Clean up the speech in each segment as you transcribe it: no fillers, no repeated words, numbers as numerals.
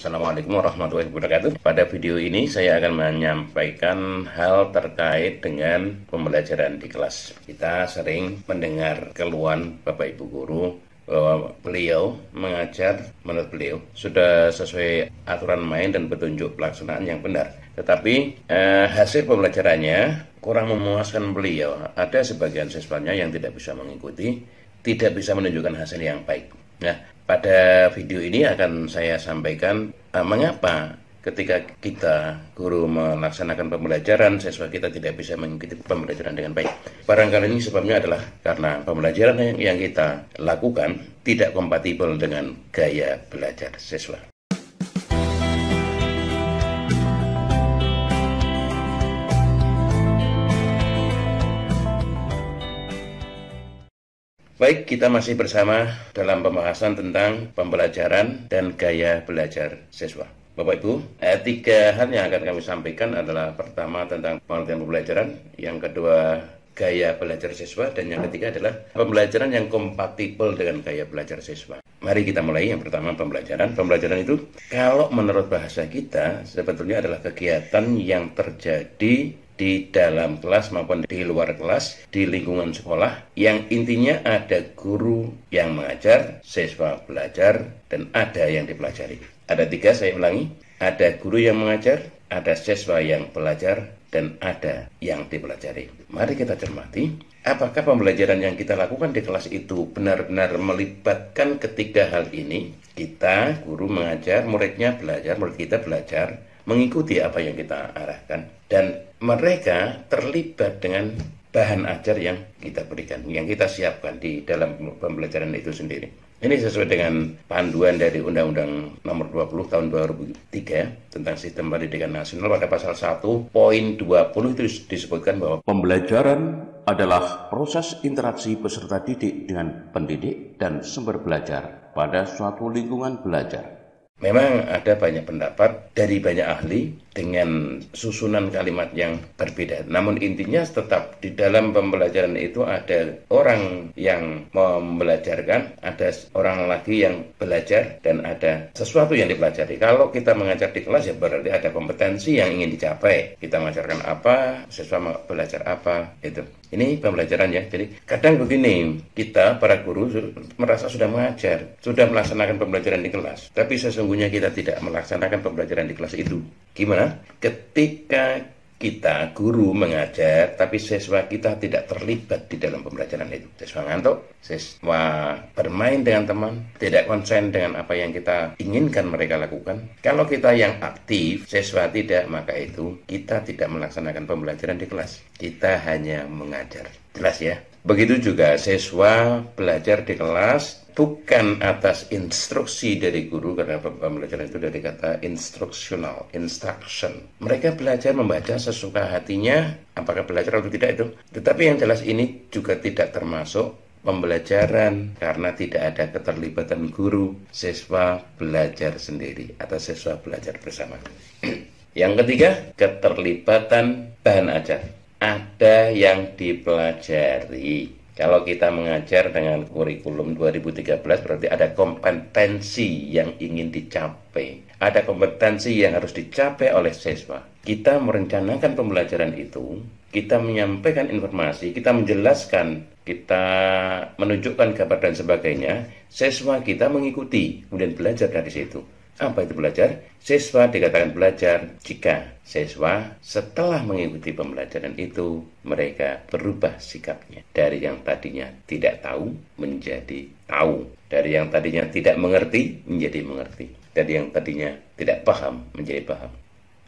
Assalamualaikum warahmatullahi wabarakatuh. Pada video ini saya akan menyampaikan hal terkait dengan pembelajaran di kelas. Kita sering mendengar keluhan Bapak Ibu Guru bahwa beliau mengajar menurut beliau sudah sesuai aturan main dan petunjuk pelaksanaan yang benar. Tetapi hasil pembelajarannya kurang memuaskan beliau. Ada sebagian siswanya yang tidak bisa mengikuti, tidak bisa menunjukkan hasil yang baik. Nah, pada video ini akan saya sampaikan mengapa ketika kita guru melaksanakan pembelajaran, siswa kita tidak bisa mengikuti pembelajaran dengan baik. Barangkali ini sebabnya adalah karena pembelajaran yang kita lakukan tidak kompatibel dengan gaya belajar siswa. Baik, kita masih bersama dalam pembahasan tentang pembelajaran dan gaya belajar siswa. Bapak Ibu, 3 hal yang akan kami sampaikan adalah pertama tentang pengertian pembelajaran, yang kedua gaya belajar siswa, dan yang ketiga adalah pembelajaran yang kompatibel dengan gaya belajar siswa. Mari kita mulai. Yang pertama, pembelajaran. Pembelajaran itu, kalau menurut bahasa kita, sebetulnya adalah kegiatan yang terjadi di dalam kelas maupun di luar kelas, di lingkungan sekolah, yang intinya ada guru yang mengajar, siswa belajar, dan ada yang dipelajari. Ada 3, saya ulangi. Ada guru yang mengajar, ada siswa yang belajar, dan ada yang dipelajari. Mari kita cermati, apakah pembelajaran yang kita lakukan di kelas itu benar-benar melibatkan ketiga hal ini? Kita, guru mengajar, muridnya belajar, murid kita belajar, mengikuti apa yang kita arahkan, dan mereka terlibat dengan bahan ajar yang kita berikan, yang kita siapkan di dalam pembelajaran itu sendiri. Ini sesuai dengan panduan dari Undang-Undang Nomor 20 Tahun 2003 tentang Sistem Pendidikan Nasional. Pada pasal 1 poin 20 itu disebutkan bahwa pembelajaran adalah proses interaksi peserta didik dengan pendidik dan sumber belajar pada suatu lingkungan belajar. Memang ada banyak pendapat dari banyak ahli dengan susunan kalimat yang berbeda. Namun intinya tetap di dalam pembelajaran itu ada orang yang membelajarkan, ada orang lagi yang belajar, dan ada sesuatu yang dipelajari. Kalau kita mengajar di kelas ya berarti ada kompetensi yang ingin dicapai. Kita mengajarkan apa, siswa belajar apa, itu. Ini pembelajaran ya. Jadi kadang begini, kita para guru merasa sudah mengajar, sudah melaksanakan pembelajaran di kelas, tapi sesungguhnya kita tidak melaksanakan pembelajaran di kelas itu. Gimana? Ketika kita guru mengajar, tapi siswa kita tidak terlibat di dalam pembelajaran itu. Siswa ngantuk, siswa bermain dengan teman, tidak konsen dengan apa yang kita inginkan mereka lakukan. Kalau kita yang aktif, siswa tidak, maka itu kita tidak melaksanakan pembelajaran di kelas. Kita hanya mengajar. Jelas ya? Begitu juga siswa belajar di kelas bukan atas instruksi dari guru, karena pembelajaran itu dari kata instruksional, instruction. Mereka belajar membaca sesuka hatinya, apakah belajar atau tidak itu. Tetapi yang jelas ini juga tidak termasuk pembelajaran karena tidak ada keterlibatan guru, siswa belajar sendiri atau siswa belajar bersama. Yang ketiga, keterlibatan bahan ajar. Ada yang dipelajari. Kalau kita mengajar dengan kurikulum 2013 berarti ada kompetensi yang ingin dicapai. Ada kompetensi yang harus dicapai oleh siswa. Kita merencanakan pembelajaran itu, kita menyampaikan informasi, kita menjelaskan, kita menunjukkan kabar dan sebagainya. Siswa kita mengikuti, kemudian belajar dari situ. Apa itu belajar? Siswa dikatakan belajar jika siswa setelah mengikuti pembelajaran itu, mereka berubah sikapnya. Dari yang tadinya tidak tahu, menjadi tahu. Dari yang tadinya tidak mengerti, menjadi mengerti. Dari yang tadinya tidak paham, menjadi paham.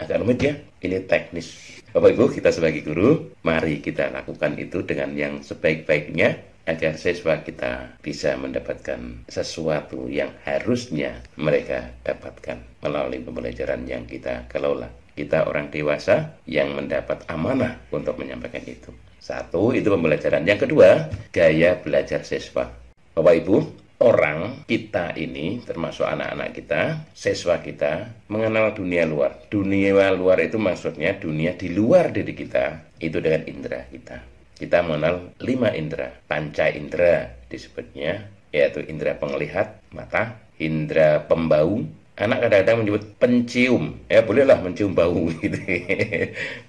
Agak rumit ya? Ini teknis. Bapak Ibu, kita sebagai guru, mari kita lakukan itu dengan yang sebaik-baiknya, agar siswa kita bisa mendapatkan sesuatu yang harusnya mereka dapatkan melalui pembelajaran yang kita kelola. Kita orang dewasa yang mendapat amanah untuk menyampaikan itu. 1, itu pembelajaran. Yang kedua, gaya belajar siswa. Bapak Ibu, orang kita ini, termasuk anak-anak kita, siswa kita, mengenal dunia luar. Dunia luar itu maksudnya dunia di luar diri kita, itu dengan indera kita. Kita mengenal 5 indera, panca indera disebutnya, yaitu indera penglihat, mata, indera pembau, Anak kadang-kadang menyebut pencium, ya bolehlah mencium bau gitu,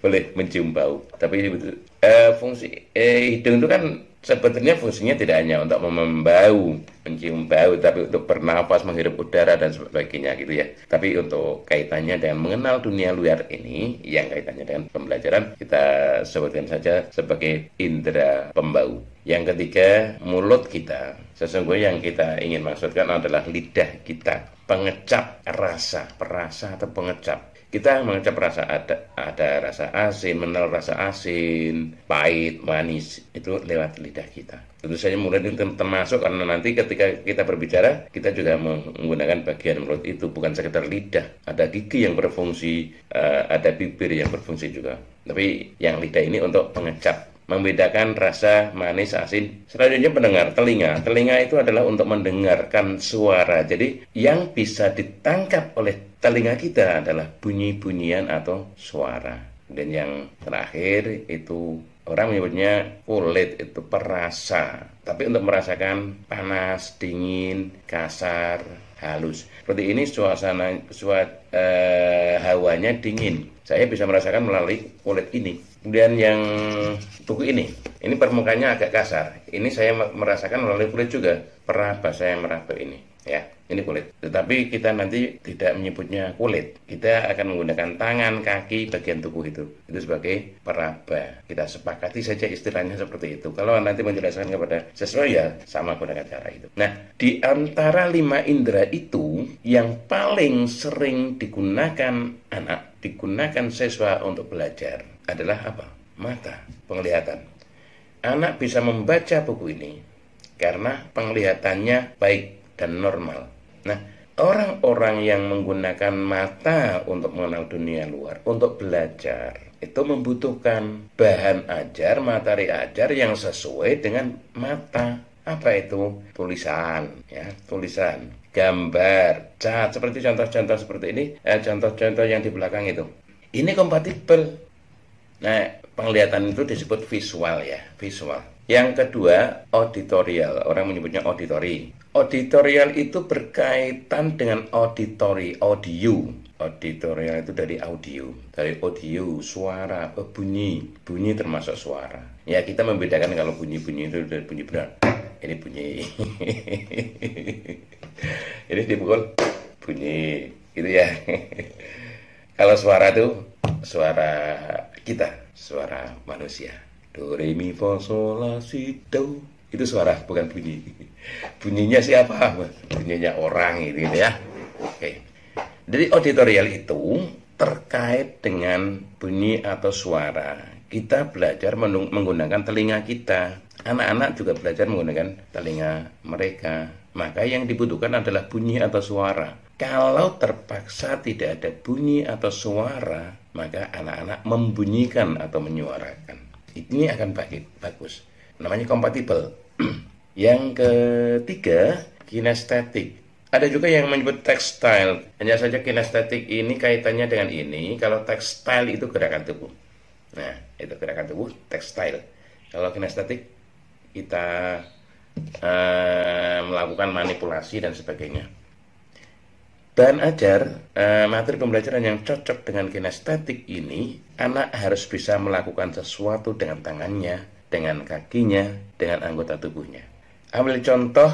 boleh mencium bau. Tapi fungsi hidung itu kan sebetulnya fungsinya tidak hanya untuk membau, mencium bau, tapi untuk bernapas, menghirup udara dan sebagainya gitu ya. Tapi untuk kaitannya dengan mengenal dunia luar ini, yang kaitannya dengan pembelajaran, kita sebutkan saja sebagai indera pembau. Yang ketiga, mulut kita. Sesungguhnya yang kita ingin maksudkan adalah lidah kita, pengecap rasa, perasa atau pengecap. Kita mengecap rasa, ada rasa asin, mengenal rasa asin, pahit, manis, itu lewat lidah kita. Tentu saja mulut itu termasuk, karena nanti ketika kita berbicara, kita juga menggunakan bagian mulut itu, bukan sekedar lidah. Ada gigi yang berfungsi, ada bibir yang berfungsi juga. Tapi yang lidah ini untuk pengecap, membedakan rasa manis, asin. Selanjutnya pendengar, telinga. Telinga itu adalah untuk mendengarkan suara. Jadi yang bisa ditangkap oleh telinga kita adalah bunyi-bunyian atau suara. Dan yang terakhir itu orang menyebutnya kulit, itu perasa. Tapi untuk merasakan panas, dingin, kasar, halus. Seperti ini hawanya dingin. Saya bisa merasakan melalui kulit ini. Kemudian yang buku ini permukaannya agak kasar. Ini saya merasakan melalui kulit juga. Peraba, saya meraba ini. Ya, ini kulit. Tetapi kita nanti tidak menyebutnya kulit. Kita akan menggunakan tangan, kaki, bagian tubuh itu. Itu sebagai peraba. Kita sepakati saja istilahnya seperti itu. Kalau nanti menjelaskan kepada siswa ya sama gunakan cara itu. Nah, di antara 5 indera itu yang paling sering digunakan siswa untuk belajar adalah apa? Mata, penglihatan. Anak bisa membaca buku ini karena penglihatannya baik dan normal. Nah, orang-orang yang menggunakan mata untuk mengenal dunia luar, untuk belajar, itu membutuhkan bahan ajar, materi ajar yang sesuai dengan mata. Apa itu? Tulisan, ya, tulisan, gambar, cat, seperti contoh-contoh seperti ini, contoh-contoh yang di belakang itu. Ini kompatibel. Nah, penglihatan itu disebut visual ya, visual. Yang kedua, auditorial. Orang menyebutnya auditory. Auditorial itu berkaitan dengan auditori, audio. Auditorial itu dari audio, suara, bunyi. Bunyi termasuk suara. Ya, kita membedakan kalau bunyi-bunyi itu dari bunyi benar. Ini bunyi. Ini dipukul bunyi gitu ya. Kalau suara itu suara kita, suara manusia. Do, re, mi, fa, sol, la, si, do. Itu suara, bukan bunyi. Bunyinya siapa? Bunyinya orang gitu ya. Oke. Jadi auditorial itu terkait dengan bunyi atau suara. Kita belajar menggunakan telinga kita. Anak-anak juga belajar menggunakan telinga mereka. Maka yang dibutuhkan adalah bunyi atau suara. Kalau terpaksa tidak ada bunyi atau suara, maka anak-anak membunyikan atau menyuarakan. Ini akan bagus. Namanya kompatibel. Yang ketiga, kinestetik. Ada juga yang menyebut tekstil. Hanya saja kinestetik ini kaitannya dengan ini. Kalau tekstil itu gerakan tubuh. Nah, itu gerakan tubuh, tekstil. Kalau kinestetik, kita melakukan manipulasi dan sebagainya. Bahan ajar, materi pembelajaran yang cocok dengan kinestetik ini, anak harus bisa melakukan sesuatu dengan tangannya, dengan kakinya, dengan anggota tubuhnya. Ambil contoh,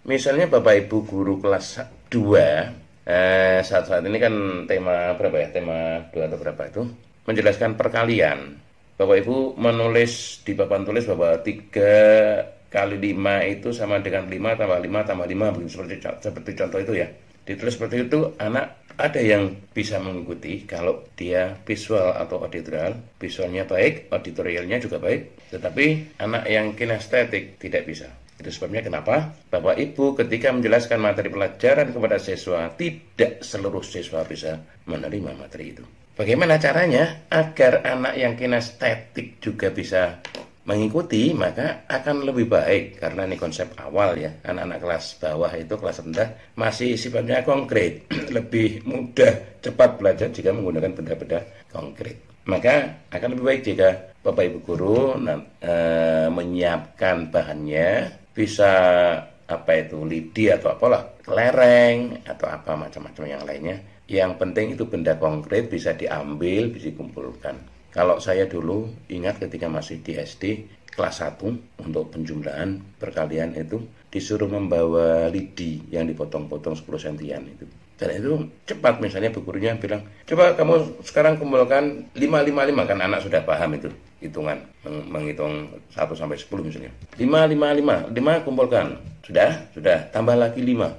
misalnya Bapak Ibu guru kelas 2, saat ini kan tema berapa ya? Tema 2 atau berapa itu? Menjelaskan perkalian. Bapak Ibu menulis di papan tulis bahwa 3 kali 5 itu sama dengan 5 tambah 5 tambah 5, seperti contoh itu ya. Ditulis seperti itu, anak ada yang bisa mengikuti kalau dia visual atau auditorial. Visualnya baik, auditorialnya juga baik. Tetapi anak yang kinestetik tidak bisa. Itu sebabnya kenapa Bapak Ibu ketika menjelaskan materi pelajaran kepada siswa, tidak seluruh siswa bisa menerima materi itu. Bagaimana caranya agar anak yang kinestetik juga bisa mengikuti? Maka akan lebih baik, karena ini konsep awal ya. Anak-anak kelas bawah itu, kelas rendah, masih sifatnya konkret. Lebih mudah, cepat belajar jika menggunakan benda-benda konkret. Maka akan lebih baik jika Bapak Ibu guru menyiapkan bahannya, bisa apa itu lidi atau apalah, kelereng atau apa macam-macam yang lainnya. Yang penting itu benda konkret bisa diambil, bisa dikumpulkan. Kalau saya dulu ingat ketika masih di SD kelas 1 untuk penjumlahan perkalian itu disuruh membawa lidi yang dipotong-potong 10 sentian itu. Dan itu cepat, misalnya bu gurunya bilang, coba kamu sekarang kumpulkan 555, kan anak sudah paham itu hitungan, menghitung 1 sampai 10 misalnya. 5 kumpulkan. Sudah, tambah lagi 5.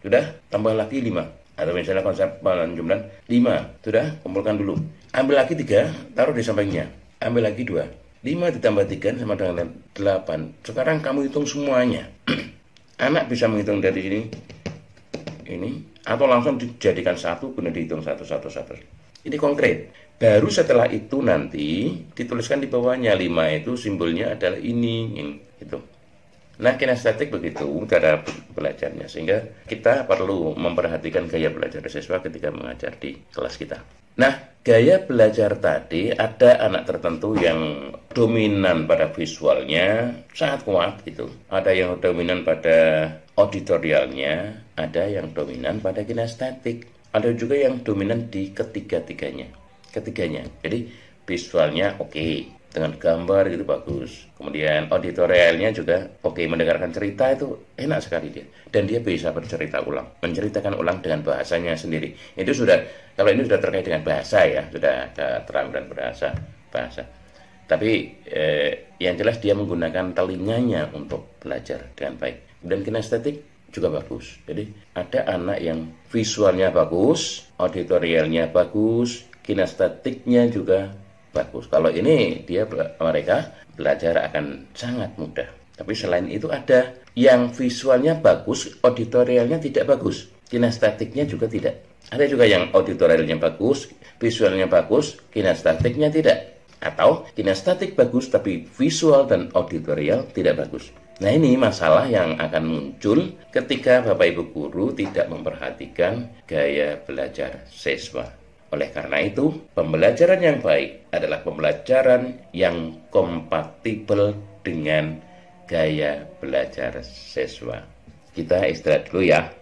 Sudah, tambah lagi 5. Atau misalnya konsep penjumlahan 5, sudah, kumpulkan dulu. Ambil lagi 3, taruh di sampingnya. Ambil lagi 2. 5 ditambah 3 sama dengan 8. Sekarang kamu hitung semuanya. Anak bisa menghitung dari ini, atau langsung dijadikan 1, kemudian dihitung 1. Ini konkret. Baru setelah itu nanti dituliskan di bawahnya 5 itu simbolnya adalah ini gitu. Nah, kinestetik begitu cara belajarnya, sehingga kita perlu memperhatikan gaya belajar siswa ketika mengajar di kelas kita. Nah, gaya belajar tadi ada anak tertentu yang dominan pada visualnya sangat kuat gitu. Ada yang dominan pada auditorialnya, ada yang dominan pada kinestetik, ada juga yang dominan di ketiganya. Jadi visualnya oke, dengan gambar gitu bagus. Kemudian auditorialnya juga oke, mendengarkan cerita itu enak sekali dia. Dan dia bisa bercerita ulang, menceritakan ulang dengan bahasanya sendiri. Itu sudah, kalau ini sudah terkait dengan bahasa ya, sudah ada terampilan bahasa. Tapi yang jelas dia menggunakan telinganya untuk belajar dengan baik. Dan kinestetik juga bagus. Jadi ada anak yang visualnya bagus, auditorialnya bagus, kinestetiknya juga bagus. Kalau ini mereka belajar akan sangat mudah. Tapi selain itu ada yang visualnya bagus, auditorialnya tidak bagus, kinestetiknya juga tidak. Ada juga yang auditorialnya bagus, visualnya bagus, kinestetiknya tidak. Atau kinestetik bagus tapi visual dan auditorial tidak bagus. Nah, ini masalah yang akan muncul ketika Bapak Ibu guru tidak memperhatikan gaya belajar siswa. Oleh karena itu, pembelajaran yang baik adalah pembelajaran yang kompatibel dengan gaya belajar siswa. Kita istirahat dulu ya.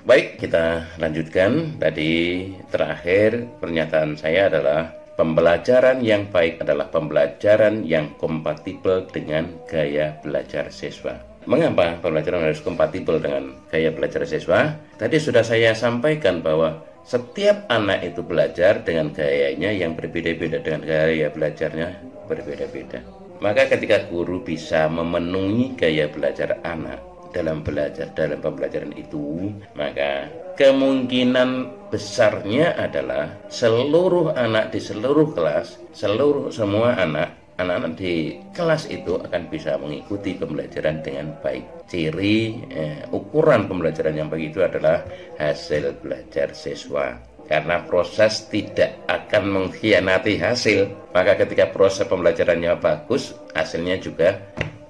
Baik, kita lanjutkan. Tadi terakhir pernyataan saya adalah pembelajaran yang baik adalah pembelajaran yang kompatibel dengan gaya belajar siswa. Mengapa pembelajaran harus kompatibel dengan gaya belajar siswa? Tadi sudah saya sampaikan bahwa setiap anak itu belajar dengan gayanya yang berbeda-beda, dengan gaya belajarnya berbeda-beda. Maka ketika guru bisa memenuhi gaya belajar anak dalam pembelajaran itu, maka kemungkinan besarnya adalah seluruh anak di seluruh kelas, semua anak-anak di kelas itu akan bisa mengikuti pembelajaran dengan baik. Ciri ukuran pembelajaran yang baik itu adalah hasil belajar siswa. Karena proses tidak akan mengkhianati hasil, maka ketika proses pembelajarannya bagus, hasilnya juga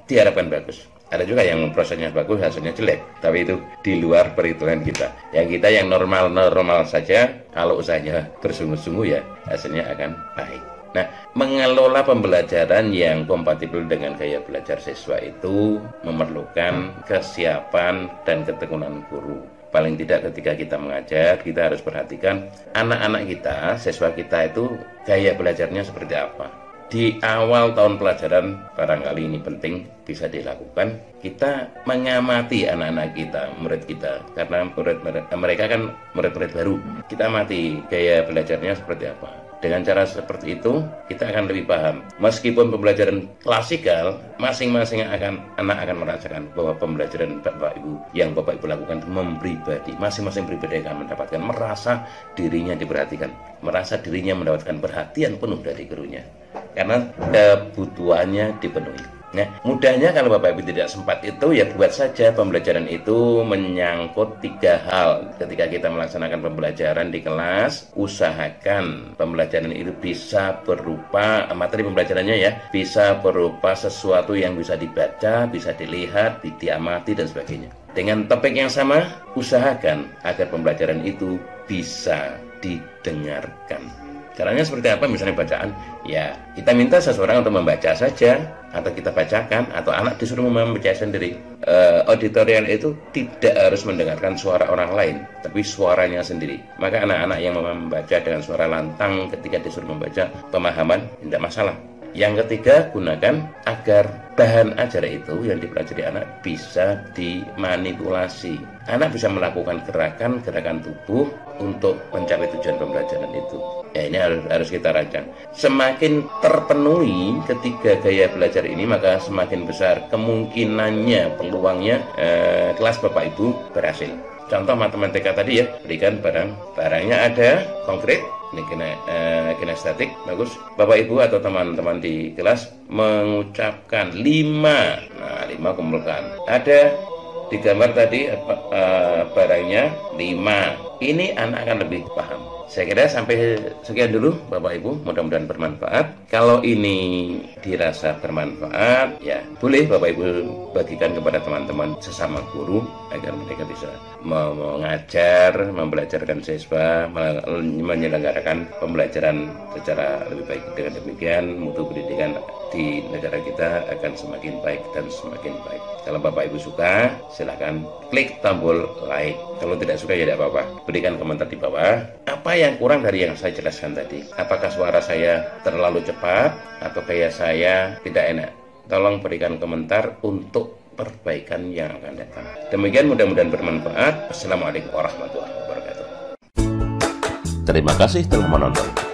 diharapkan bagus. Ada juga yang prosesnya bagus, hasilnya jelek, tapi itu di luar perhitungan kita. Yang kita yang normal-normal saja, kalau usahanya bersungguh-sungguh ya, hasilnya akan baik. Nah, mengelola pembelajaran yang kompatibel dengan gaya belajar siswa itu memerlukan kesiapan dan ketekunan guru. Paling tidak ketika kita mengajar, kita harus perhatikan anak-anak kita, siswa kita itu gaya belajarnya seperti apa. Di awal tahun pelajaran, barangkali ini penting bisa dilakukan, kita mengamati anak-anak kita, murid kita, karena mereka kan murid-murid baru. Kita amati gaya belajarnya seperti apa. Dengan cara seperti itu, kita akan lebih paham. Meskipun pembelajaran klasikal, masing-masing anak akan merasakan bahwa pembelajaran Bapak Ibu yang Bapak Ibu lakukan mempribadi, masing-masing pribadi akan mendapatkan, merasa dirinya diperhatikan, merasa dirinya mendapatkan perhatian penuh dari gurunya, karena kebutuhannya dipenuhi. Nah, mudahnya kalau Bapak Ibu tidak sempat itu, ya buat saja pembelajaran itu menyangkut 3 hal. Ketika kita melaksanakan pembelajaran di kelas, usahakan pembelajaran itu bisa berupa, materi pembelajarannya ya, bisa berupa sesuatu yang bisa dibaca, bisa dilihat, diamati, dan sebagainya. Dengan topik yang sama, usahakan agar pembelajaran itu bisa didengarkan. Caranya seperti apa? Misalnya bacaan, ya kita minta seseorang untuk membaca saja, atau kita bacakan, atau anak disuruh membaca sendiri. Auditorial itu tidak harus mendengarkan suara orang lain, tapi suaranya sendiri. Maka anak-anak yang membaca dengan suara lantang ketika disuruh membaca, pemahaman tidak masalah. Yang ketiga, gunakan agar bahan ajar itu yang dipelajari anak bisa dimanipulasi. Anak bisa melakukan gerakan-gerakan tubuh untuk mencapai tujuan pembelajaran itu. Ya, ini harus kita rancang. Semakin terpenuhi ketiga gaya belajar ini, maka semakin besar kemungkinannya, peluangnya kelas Bapak Ibu berhasil. Contoh matematika tadi ya, berikan barangnya ada konkret, ini kinestetik, bagus. Bapak Ibu atau teman-teman di kelas mengucapkan 5, nah 5 kumpulkan. Ada di gambar tadi barangnya 5, ini anak akan lebih paham. Saya kira sampai sekian dulu Bapak Ibu, mudah-mudahan bermanfaat. Kalau ini dirasa bermanfaat, ya boleh Bapak Ibu bagikan kepada teman-teman sesama guru agar mereka bisa mengajar, membelajarkan siswa, menyelenggarakan pembelajaran secara lebih baik. Dengan demikian mutu pendidikan di negara kita akan semakin baik dan semakin baik. Kalau Bapak Ibu suka, silakan klik tombol like. Kalau tidak suka ya tidak apa-apa. Berikan komentar di bawah. Apa yang kurang dari yang saya jelaskan tadi? Apakah suara saya terlalu cepat atau kayak saya tidak enak? Tolong berikan komentar untuk perbaikan yang akan datang. Demikian, mudah-mudahan bermanfaat. Assalamualaikum warahmatullahi wabarakatuh. Terima kasih telah menonton.